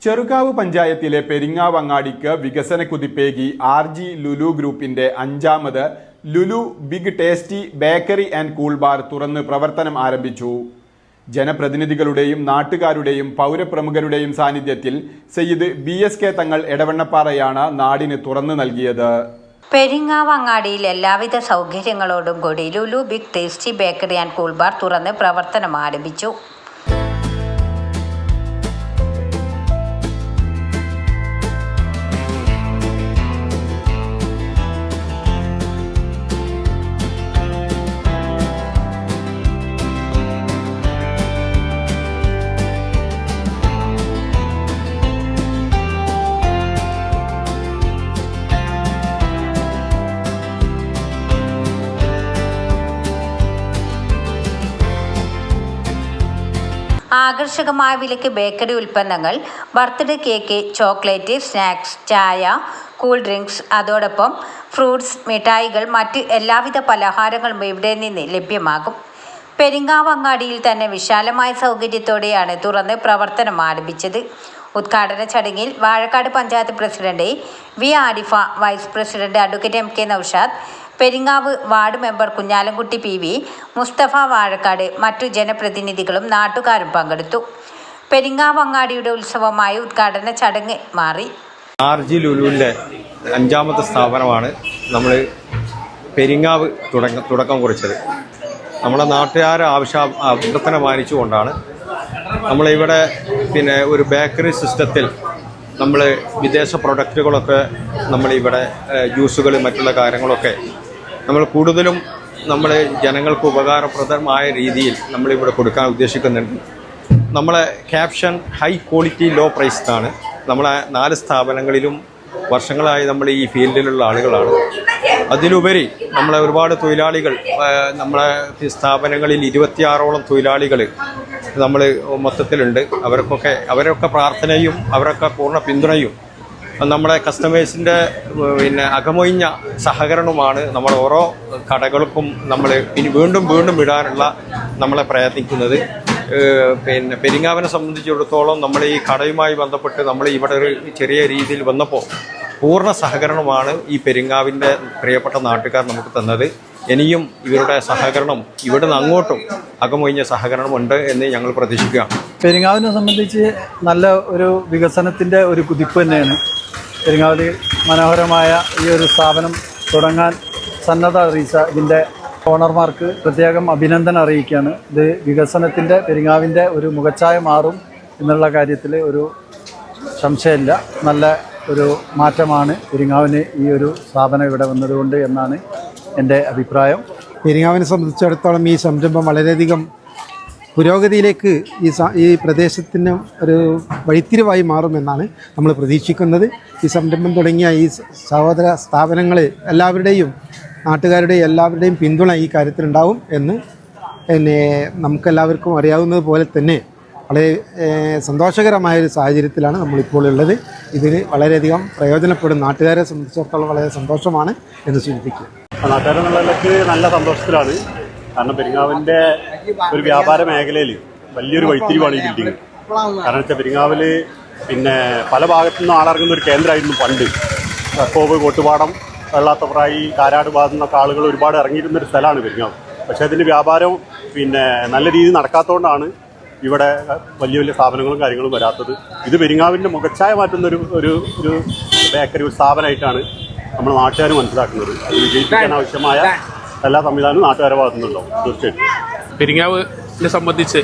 ചെറുകാവ് പഞ്ചായത്തിലെ പെരിങ്ങാവങ്ങാടിക്ക് വികസന കുതിപ്പേകി RG ലുലു ഗ്രൂപ്പിന്റെ 5ാമത് Lulu big tasty bakery and cool bar തുറന്ന് പ്രവർത്തനം ആരംഭിച്ചു. ജനപ്രതിനിധികളുടെയും നാട്ടുകാരുടെയും പൗരപ്രമുഖരുടെയും സാന്നിധ്യത്തിൽ സയ്യിദ് BSK തങ്ങൾ എടവണ്ണപ്പാറയാണ് നാടിന് തുറന്നു നൽകിയത്. പെരിങ്ങാവങ്ങാടിയിൽ എല്ലാവിധ സൗകര്യങ്ങളോടും കൂടി Lulu big tasty bakery and cool bar തുറന്ന് പ്രവർത്തനം ആരംഭിച്ചു. ആകർഷകമായ വിലയ്ക്ക് ബേക്കറി ഉൽപ്പന്നങ്ങൾ, ബർത്ത്ഡേ കേക്ക്, ചോക്ലേറ്റ്, സ്നാക്സ്, ചായ, കൂൾ ഡ്രിങ്ക്സ്, അതോടൊപ്പം ഫ്രൂട്ട്സ്, മിഠായികൾ, മറ്റ് എല്ലാവിധ പലഹാരങ്ങളും ഇവിടെ നിന്ന് ലഭ്യമാകും. പെരിങ്ങാവങ്ങാടിയിൽ തന്നെ വിശാലമായ സൗകര്യത്തോടെയാണ് തുറന്ന് പ്രവർത്തനം ആരംഭിച്ചത്. ഉദ്ഘാടന ചടങ്ങിൽ Vazhakkad panchayat president V. Arifa, vice president advocate MK Noushad, Peringav ward member Kunhalankutty PV, Musthafa Vazhakkad, മറ്റു ജനപ്രതിനിധികളും നാട്ടുകാരും പങ്കെടുത്തു. പെരിങ്ങാവങ്ങാടിയുടെ ഉത്സവമായി ഉദ്ഘാടന ചടങ്ങ് മാറി. RG ലുലുവിൻ്റെ 5ാമത്തെ സ്ഥാപനമാണ് നമ്മൾ പെരിങ്ങാവ് തുടക്കം കുറിച്ചത്. നമ്മളെ നാട്ടുകാരെ അഭ്യർത്ഥന മാനിച്ചുകൊണ്ടാണ് നമ്മളിവിടെ ഒരു ബേക്കറി സിസ്റ്റത്തിൽ നമ്മൾ വിദേശ പ്രൊഡക്റ്റുകളൊക്കെ നമ്മളിവിടെ ജ്യൂസുകൾ മറ്റുള്ള കാര്യങ്ങളൊക്കെ നമ്മൾ കൂടുതലും നമ്മൾ ജനങ്ങൾക്ക് ഉപകാരപ്രദമായ രീതിയിൽ നമ്മളിവിടെ കൊടുക്കാൻ ഉദ്ദേശിക്കുന്നുണ്ട്. നമ്മളെ caption high quality low priced ആണ്. നമ്മളെ 4 സ്ഥാപനങ്ങളിലും വർഷങ്ങളായി നമ്മൾ ഈ ഫീൽഡിലുള്ള ആളുകളാണ്. അതിലുപരി നമ്മളെ ഒരുപാട് തൊഴിലാളികൾ നമ്മളെ സ്ഥാപനങ്ങളിൽ 26ഓളം തൊഴിലാളികൾ നമ്മൾ മൊത്തത്തിലുണ്ട്. അവരൊക്കെ പ്രാർത്ഥനയും അവരൊക്കെ പൂർണ്ണ പിന്തുണയും നമ്മളെ കസ്റ്റമേഴ്സിൻ്റെ അകമൊഴിഞ്ഞ സഹകരണവുമാണ് നമ്മൾ ഓരോ കടകൾക്കും നമ്മൾ ഇനി വീണ്ടും ഇടാനുള്ള നമ്മളെ പ്രയത്നിക്കുന്നത്. പെരിങ്ങാവിനെ സംബന്ധിച്ചിടത്തോളം നമ്മൾ ഈ കടയുമായി ബന്ധപ്പെട്ട് നമ്മൾ ഇവിടെ ഒരു ചെറിയ രീതിയിൽ വന്നപ്പോൾ പൂർണ്ണ സഹകരണമാണ് ഈ പെരിങ്ങാവിൻ്റെ പ്രിയപ്പെട്ട നാട്ടുകാർ നമുക്ക് തന്നത്. ഇനിയും ഇവരുടെ സഹകരണം ഇവിടുന്ന് അങ്ങോട്ടും അകമൊഴിഞ്ഞ സഹകരണമുണ്ട് എന്ന് ഞങ്ങൾ പ്രതീക്ഷിക്കുകയാണ്. പെരിങ്ങാവിനെ സംബന്ധിച്ച് നല്ല ഒരു വികസനത്തിൻ്റെ ഒരു കുതിപ്പ് തന്നെയാണ്. പെരിങ്ങാവിൽ മനോഹരമായ ഈ ഒരു സ്ഥാപനം തുടങ്ങാൻ സന്നദ്ധ അറിയിച്ച ഇതിൻ്റെ ഓണർമാർക്ക് പ്രത്യേകം അഭിനന്ദനം അറിയിക്കുകയാണ്. ഇത് വികസനത്തിൻ്റെ പെരിങ്ങാവിൻ്റെ ഒരു മുഖച്ഛായ മാറും എന്നുള്ള കാര്യത്തിൽ ഒരു സംശയമില്ല. നല്ല ഒരു മാറ്റമാണ് പെരിങ്ങാവിന് ഈ ഒരു സ്ഥാപനം ഇവിടെ വന്നതുകൊണ്ട് എന്നാണ് എൻ്റെ അഭിപ്രായം. പെരിങ്ങാവിനെ സംബന്ധിച്ചിടത്തോളം ഈ സംരംഭം വളരെയധികം പുരോഗതിയിലേക്ക് ഈ പ്രദേശത്തിന് ഒരു വഴിത്തിരിവായി മാറുമെന്നാണ് നമ്മൾ പ്രതീക്ഷിക്കുന്നത്. ഈ സംരംഭം തുടങ്ങിയ ഈ സഹോദര സ്ഥാപനങ്ങൾ എല്ലാവരുടെയും നാട്ടുകാരുടെയും എല്ലാവരുടെയും പിന്തുണ ഈ കാര്യത്തിലുണ്ടാവും എന്ന് നമുക്കെല്ലാവർക്കും അറിയാവുന്നത് പോലെ തന്നെ വളരെ സന്തോഷകരമായൊരു സാഹചര്യത്തിലാണ് നമ്മളിപ്പോൾ ഉള്ളത്. ഇതിന് വളരെയധികം പ്രയോജനപ്പെടും. നാട്ടുകാരെ സംബന്ധിച്ചിടത്തോളം വളരെ സന്തോഷമാണ് എന്ന് സൂചിപ്പിക്കുക. നാട്ടുകാരെന്നുള്ളതിലേക്ക് നല്ല സന്തോഷത്തിലാണ്. കാരണം പെരിങ്ങാവിൻ്റെ ഒരു വ്യാപാര മേഖലയിൽ വലിയൊരു വഴിത്തിരിവാണ് ഈ ബിൽഡിംഗ്. കാരണം വെച്ചാൽ പെരിങ്ങാവിൽ പല ഭാഗത്തു നിന്നും ആളിറങ്ങുന്ന ഒരു കേന്ദ്രമായിരുന്നു പണ്ട്. കോവ്, കോട്ടുപാടം, വെള്ളാത്തപ്രായി, കാരാട് ഭാഗത്തു നിന്നൊക്കെ ആളുകൾ ഒരുപാട് ഇറങ്ങിയിരുന്നൊരു സ്ഥലമാണ് പെരിങ്ങാവ്. പക്ഷേ അതിൻ്റെ വ്യാപാരം നല്ല രീതിയിൽ നടക്കാത്തതുകൊണ്ടാണ് ഇവിടെ വലിയ സ്ഥാപനങ്ങളും കാര്യങ്ങളും വരാത്തത്. ഇത് പെരിങ്ങാവിൻ്റെ മുഖച്ഛായ മാറ്റുന്ന ഒരു ബേക്കറി സ്ഥാപനമായിട്ടാണ് നമ്മൾ നാട്ടുകാർ മനസ്സിലാക്കുന്നത്. അത് വിജയിപ്പിക്കാൻ ആവശ്യമായ എല്ലാ സംവിധാനവും നാട്ടുകാരുടെ ഭാഗത്തുനിന്നുണ്ടാവും. തീർച്ചയായിട്ടും പെരിങ്ങാവിനെ സംബന്ധിച്ച്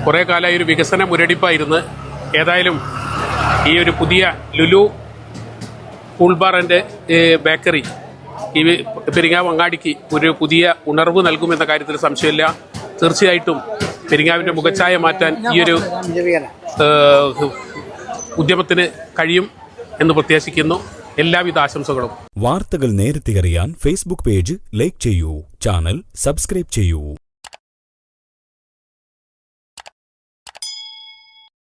കുറേ കാലമായി ഒരു വികസന മുരടിപ്പായിരുന്നു. ഏതായാലും ഈ ഒരു പുതിയ Lulu cool bar and bakery ഈ പെരിങ്ങാവ് അങ്ങാടിക്ക് ഒരു പുതിയ ഉണർവ് നൽകുമെന്ന കാര്യത്തിൽ സംശയമില്ല. തീർച്ചയായിട്ടും പെരിങ്ങാവിൻ്റെ മുഖച്ഛായ മാറ്റാൻ ഈ ഒരു ഉദ്യമത്തിന് കഴിയും എന്ന് പ്രത്യാശിക്കുന്നു. എല്ലാവിധ ആശംസകളും. വാർത്തകൾ നേരത്തെ അറിയാൻ ഫേസ്ബുക്ക് പേജ് ലൈക്ക് ചെയ്യൂ, ചാനൽ സബ്സ്ക്രൈബ് ചെയ്യൂ.